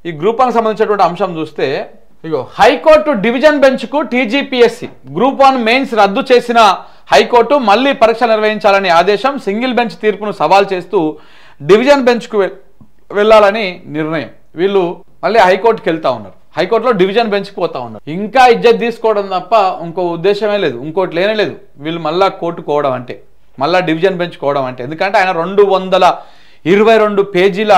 ఈ గ్రూప్ 1 సంబంధించినటువంటి అంశం చూస్తే ఇగో హైకోర్టు డివిజన్ బెంచ్కు టీజీపీఎస్సీ గ్రూప్ 1 మెయిన్స్ రద్దు చేసిన హైకోర్టు మళ్ళీ పరీక్ష నిర్వహించాలని ఆదేశం. సింగిల్ బెంచ్ తీర్పును సవాల్ చేస్తూ డివిజన్ బెంచ్కు వెళ్ళాలని నిర్ణయం. వీళ్ళు మళ్ళీ హైకోర్టుకి వెళ్తా ఉన్నారు. హైకోర్టులో డివిజన్ బెంచ్కి పోతా ఉన్నారు. ఇంకా ఇజ్జత్ తీసుకోవడం తప్ప ఇంకో ఉద్దేశమే లేదు, ఇంకోటి లేనే లేదు. వీళ్ళు మళ్ళా కోర్టు కోవడం అంటే, మళ్ళా డివిజన్ బెంచ్ కోవడం అంటే, ఎందుకంటే ఆయన 222 పేజీల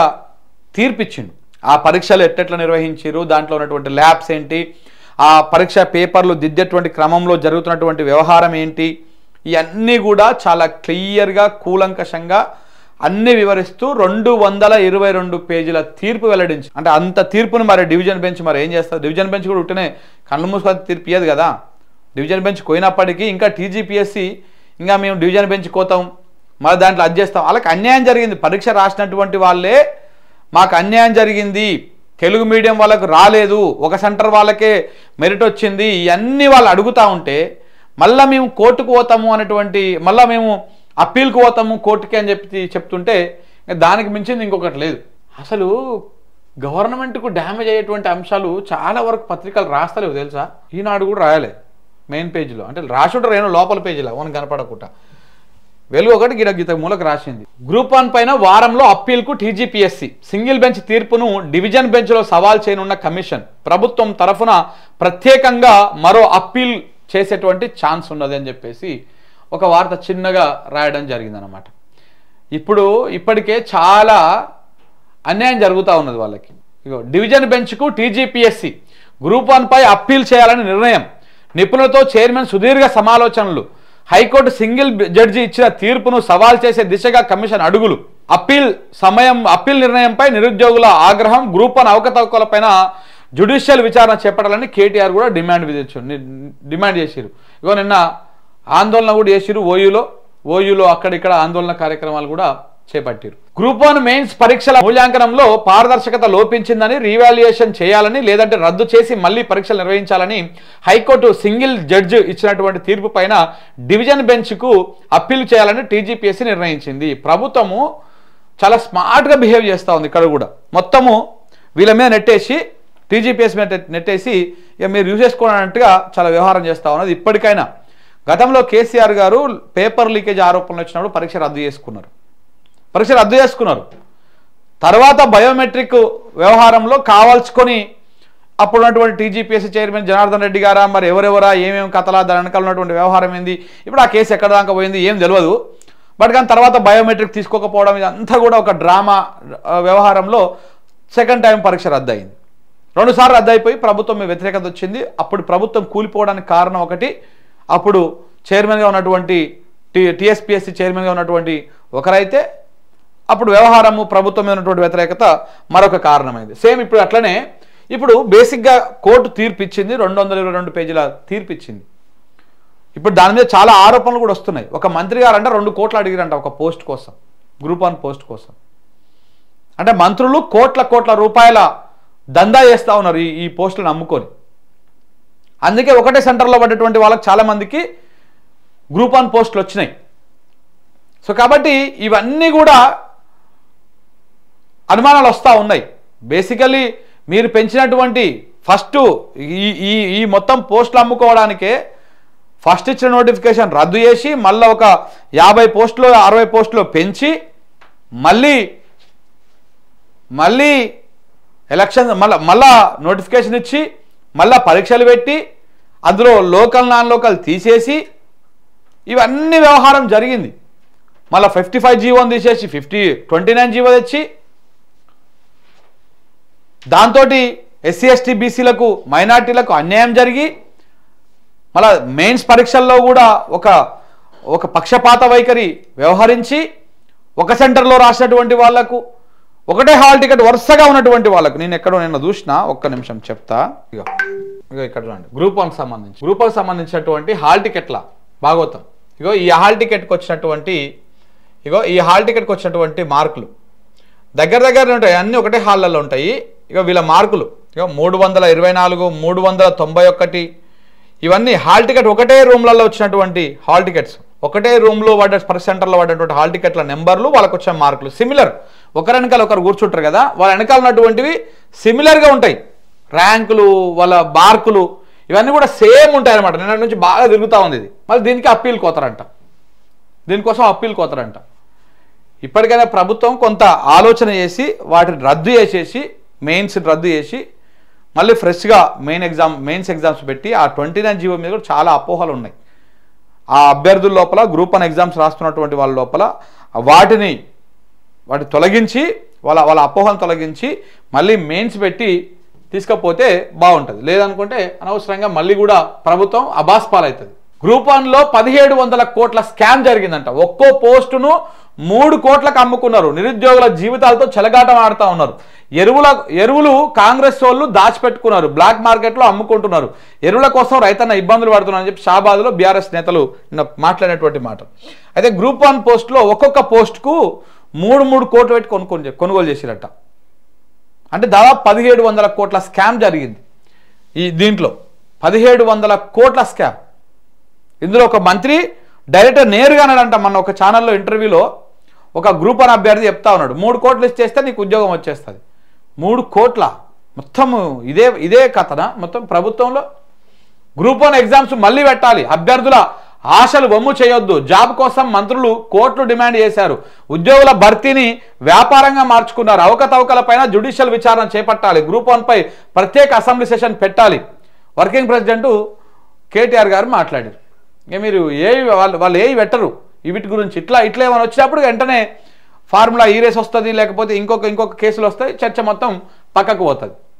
తీర్పిచ్చిండు. ఆ పరీక్షలు ఎట్టెట్లా నిర్వహించారు, దాంట్లో ఉన్నటువంటి ల్యాబ్స్ ఏంటి, ఆ పరీక్ష పేపర్లు దిద్దేటువంటి క్రమంలో జరుగుతున్నటువంటి వ్యవహారం ఏంటి, ఇవన్నీ కూడా చాలా క్లియర్గా కూలంకషంగా అన్ని వివరిస్తూ 222 పేజీల తీర్పు వెల్లడించి, అంటే అంత తీర్పును మరి డివిజన్ బెంచ్ మరి ఏం చేస్తారు? డివిజన్ బెంచ్ కూడా ఉంటేనే కళ్ళు మూసుకొని తీర్పు ఇయ్యదు కదా. డివిజన్ బెంచ్ పోయినప్పటికీ ఇంకా టీజీపీఎస్సీ ఇంకా మేము డివిజన్ బెంచ్ కోతాం, మరి దాంట్లో అది చేస్తాం. వాళ్ళకి అన్యాయం జరిగింది. పరీక్ష రాసినటువంటి వాళ్ళే మాకు అన్యాయం జరిగింది, తెలుగు మీడియం వాళ్ళకు రాలేదు, ఒక సెంటర్ వాళ్ళకే మెరిట్ వచ్చింది, ఇవన్నీ వాళ్ళు అడుగుతూ ఉంటే మళ్ళీ మేము కోర్టుకు పోతాము అనేటువంటి, మళ్ళీ మేము అప్పీల్కి పోతాము కోర్టుకి అని చెప్తుంటే దానికి మించింది ఇంకొకటి లేదు. అసలు గవర్నమెంట్కు డ్యామేజ్ అయ్యేటువంటి అంశాలు చాలా వరకు పత్రికలు రాస్తలేవు తెలుసా. ఈనాడు కూడా రాయలే మెయిన్ పేజీలో, అంటే రాసుంటారు ఏమో లోపల పేజీలో ఓన్ కనపడకుండా. వెలుగు ఒకటి గీత మూలకు రాసింది. గ్రూప్ 1 పైన వారంలో అప్పీల్కు టీజీపీఎస్సీ సింగిల్ బెంచ్ తీర్పును డివిజన్ బెంచ్లో సవాల్ చేయనున్న కమిషన్. ప్రభుత్వం తరఫున ప్రత్యేకంగా మరో అప్పీల్ చేసేటువంటి ఛాన్స్ ఉన్నది అని చెప్పేసి ఒక వార్త చిన్నగా రాయడం జరిగిందనమాట. ఇప్పటికే చాలా అన్యాయం జరుగుతూ ఉన్నది వాళ్ళకి. ఇగో డివిజన్ బెంచ్కు టీజీపీఎస్సీ గ్రూప్ 1 పై అప్పీల్ చేయాలని నిర్ణయం. నిపుణులతో చైర్మన్ సుదీర్ఘ సమాలోచనలు. హైకోర్టు సింగిల్ జడ్జి ఇచ్చిన తీర్పును సవాల్ చేసే దిశగా కమిషన్ అడుగులు. అప్పీల్ నిర్ణయంపై నిరుద్యోగుల ఆగ్రహం. గ్రూప్ 1 అవకతవకలపైన జ్యుడిషియల్ విచారణ చేపట్టాలని కేటీఆర్ కూడా డిమాండ్ చేసిరు. ఇగో నిన్న ఆందోళన కూడా చేసిరు. ఓయూలో అక్కడిక్కడ ఆందోళన కార్యక్రమాలు కూడా చేపట్టారు. గ్రూప్ 1 మెయిన్స్ పరీక్షల మూల్యాంకనంలో పారదర్శకత లోపించిందని రీవాల్యుయేషన్ చేయాలని, లేదంటే రద్దు చేసి మళ్ళీ పరీక్షలు నిర్వహించాలని హైకోర్టు సింగిల్ జడ్జి ఇచ్చినటువంటి తీర్పు పైన డివిజన్ బెంచ్కు అప్పీల్ చేయాలని టీజీపీఎస్సీ నిర్ణయించింది. ప్రభుత్వము చాలా స్మార్ట్గా బిహేవ్ చేస్తూ ఉంది. ఇక్కడ కూడా మొత్తము వీళ్ళ మీద నెట్టేసి, టీజీపీఎస్సీ మీద నెట్టేసి ఇక మీరు యూజ్ చేసుకోవడానికి చాలా వ్యవహారం చేస్తూ ఉన్నది. ఇప్పటికైనా గతంలో కేసీఆర్ గారు పేపర్ లీకేజ్ ఆరోపణలు వచ్చినప్పుడు పరీక్ష రద్దు చేసుకున్నారు. తర్వాత బయోమెట్రిక్ వ్యవహారంలో కావాల్చుకొని అప్పుడున్నటువంటి టీజీపీఎస్సీ చైర్మన్ జనార్దన్ రెడ్డి గారా, మరి ఎవరెవరా, ఏమేమి కథలా, దాని వెనకాల ఉన్నటువంటి వ్యవహారం ఏంది, ఇప్పుడు ఆ కేసు ఎక్కడ దాకా పోయింది ఏం తెలియదు. బట్ కానీ తర్వాత బయోమెట్రిక్ తీసుకోకపోవడం, ఇదంతా కూడా ఒక డ్రామా వ్యవహారంలో సెకండ్ టైం పరీక్ష రద్దు అయింది. 2 సార్లు రద్దు అయిపోయి ప్రభుత్వం మీద వ్యతిరేకత వచ్చింది. అప్పుడు ప్రభుత్వం కూలిపోవడానికి కారణం ఒకటి, అప్పుడు చైర్మన్గా ఉన్నటువంటి టీఎస్పీఎస్సీ చైర్మన్గా ఉన్నటువంటి ఒకరైతే అప్పుడు వ్యవహారము ప్రభుత్వం మీద ఉన్నటువంటి వ్యతిరేకత మరొక కారణమైంది. సేమ్ ఇప్పుడు అట్లనే ఇప్పుడు బేసిక్గా కోర్టు తీర్పు ఇచ్చింది, 222 పేజీల తీర్పు ఇచ్చింది. ఇప్పుడు దాని మీద చాలా ఆరోపణలు కూడా వస్తున్నాయి. ఒక మంత్రి గారు అంటే 2 కోట్లు అడిగారంట ఒక పోస్ట్ కోసం, గ్రూప్ 1 పోస్ట్ కోసం. అంటే మంత్రులు కోట్ల రూపాయల దందా చేస్తూ ఉన్నారు ఈ పోస్టులను అమ్ముకొని. అందుకే ఒకటే సెంటర్లో పడ్డటువంటి వాళ్ళకి చాలామందికి గ్రూప్ 1 పోస్టులు వచ్చినాయి. సో కాబట్టి ఇవన్నీ కూడా అనుమానాలు వస్తూ ఉన్నాయి. బేసికలీ మీరు పెంచినటువంటి ఫస్ట్ ఈ మొత్తం పోస్టులు అమ్ముకోవడానికే ఫస్ట్ ఇచ్చిన నోటిఫికేషన్ రద్దు చేసి మళ్ళీ ఒక 50 పోస్టులు 60 పోస్టులు పెంచి మళ్ళీ ఎలక్షన్ మళ్ళా నోటిఫికేషన్ ఇచ్చి మళ్ళా పరీక్షలు పెట్టి అందులో లోకల్ నాన్ లోకల్ తీసేసి ఇవన్నీ వ్యవహారం జరిగింది. మళ్ళీ 55 జీవోని తీసేసి 29 జీవో తెచ్చి దాంతో ఎస్సీ ఎస్టీ బీసీలకు మైనార్టీలకు అన్యాయం జరిగి మళ్ళా మెయిన్స్ పరీక్షల్లో కూడా ఒక పక్షపాత వైఖరి వ్యవహరించి ఒక సెంటర్లో రాసినటువంటి వాళ్లకు ఒకటే హాల్ టికెట్ వరుసగా ఉన్నటువంటి వాళ్ళకు నిన్న చూసినా, ఒక్క నిమిషం చెప్తా. ఇగో ఇక్కడ చూడండి, గ్రూప్ 1 సంబంధించినటువంటి హాల్ టికెట్ల భాగవతం. ఈ హాల్ టికెట్కి వచ్చినటువంటి మార్కులు దగ్గర ఉంటాయి, అన్నీ ఒకటే హాల్లలో ఉంటాయి. వీళ్ళ మార్కులు 324, 391 ఇవన్నీ హాల్ టికెట్ ఒకటే రూమ్లలో వచ్చినటువంటి హాల్ టికెట్స్. ఒకటే రూమ్లో పడ్డ పరీక్ష సెంటర్లో పడ్డటువంటి హాల్ టికెట్ల నెంబర్లు, వాళ్ళకు వచ్చే మార్కులు సిమిలర్. ఒకరి వెనకాల ఒకరు కూర్చుంటారు కదా, వాళ్ళ వెనకాల ఉన్నటువంటివి సిమిలర్గా ఉంటాయి. ర్యాంకులు, వాళ్ళ మార్కులు ఇవన్నీ కూడా సేమ్ ఉంటాయి అనమాట. నిన్నటి నుంచి బాగా తిరుగుతూ ఉంది ఇది. మళ్ళీ దీనికి అప్పీల్ కోతారంట, దీనికోసం అప్పీల్ కోతారంట. ఇప్పటికైనా ప్రభుత్వం కొంత ఆలోచన చేసి వాటిని రద్దు చేసేసి, మెయిన్స్ రద్దు చేసి మళ్ళీ ఫ్రెష్గా మెయిన్స్ ఎగ్జామ్స్ పెట్టి, ఆ 29 జీవో మీద కూడా చాలా అపోహలు ఉన్నాయి. ఆ అభ్యర్థుల లోపల గ్రూప్ 1 ఎగ్జామ్స్ రాస్తున్నటువంటి వాళ్ళ లోపల వాటిని తొలగించి, వాళ్ళ అపోహలను తొలగించి మళ్ళీ మెయిన్స్ పెట్టి తీసుకపోతే బాగుంటుంది. లేదనుకుంటే అనవసరంగా మళ్ళీ కూడా ప్రభుత్వం అబాస్పాలవుతుంది. గ్రూప్ 1లో 1700 కోట్ల స్కామ్ జరిగిందంట. ఒక్కో పోస్టును 3 కోట్లకు అమ్ముకున్నారు. నిరుద్యోగుల జీవితాలతో చెలగాటం ఆడుతూ ఉన్నారు. ఎరువులు కాంగ్రెస్ వాళ్ళు దాచిపెట్టుకున్నారు, బ్లాక్ మార్కెట్లో అమ్ముకుంటున్నారు. ఎరువుల కోసం రైతన్న ఇబ్బందులు పడుతున్నారని చెప్పి షాబాద్లో బీఆర్ఎస్ నేతలు మాట్లాడినటువంటి మాట. అయితే గ్రూప్ 1 పోస్టులో ఒక్కొక్క పోస్టుకు 3 కోట్లు పెట్టి కొనుగోలు చేసిరట. అంటే దాదాపు 1700 కోట్ల స్కామ్ జరిగింది. దీంట్లో 1700 కోట్ల స్కామ్. ఇందులో ఒక మంత్రి డైరెక్టర్ నేరుగా అన్నాడంట. మన ఒక ఛానల్లో ఇంటర్వ్యూలో ఒక గ్రూప్ 1 అభ్యర్థి చెప్తా ఉన్నాడు, 3 కోట్లు ఇచ్చేస్తే నీకు ఉద్యోగం వచ్చేస్తుంది. 3 కోట్ల మొత్తం ఇదే కథన మొత్తం ప్రభుత్వంలో. గ్రూప్ 1 ఎగ్జామ్స్ మళ్ళీ పెట్టాలి, అభ్యర్థుల ఆశలు వమ్ము చేయొద్దు. జాబ్ కోసం మంత్రులు కోట్లు డిమాండ్ చేశారు. ఉద్యోగుల భర్తీని వ్యాపారంగా మార్చుకున్నారు. అవకతవకలపైన జ్యుడిషియల్ విచారణ చేపట్టాలి. గ్రూప్ 1 పై ప్రత్యేక అసెంబ్లీ సెషన్ పెట్టాలి. వర్కింగ్ ప్రెసిడెంట్ కేటీఆర్ గారు మాట్లాడారు. ఇక మీరు వాళ్ళు ఏవి పెట్టరు వీటి గురించి. ఇట్లా ఏమైనా వచ్చినప్పుడు వెంటనే ఫార్ములా ఈ రేస్ వస్తుంది, లేకపోతే ఇంకొక కేసులు వస్తాయి, చర్చ మొత్తం పక్కకు పోతుంది.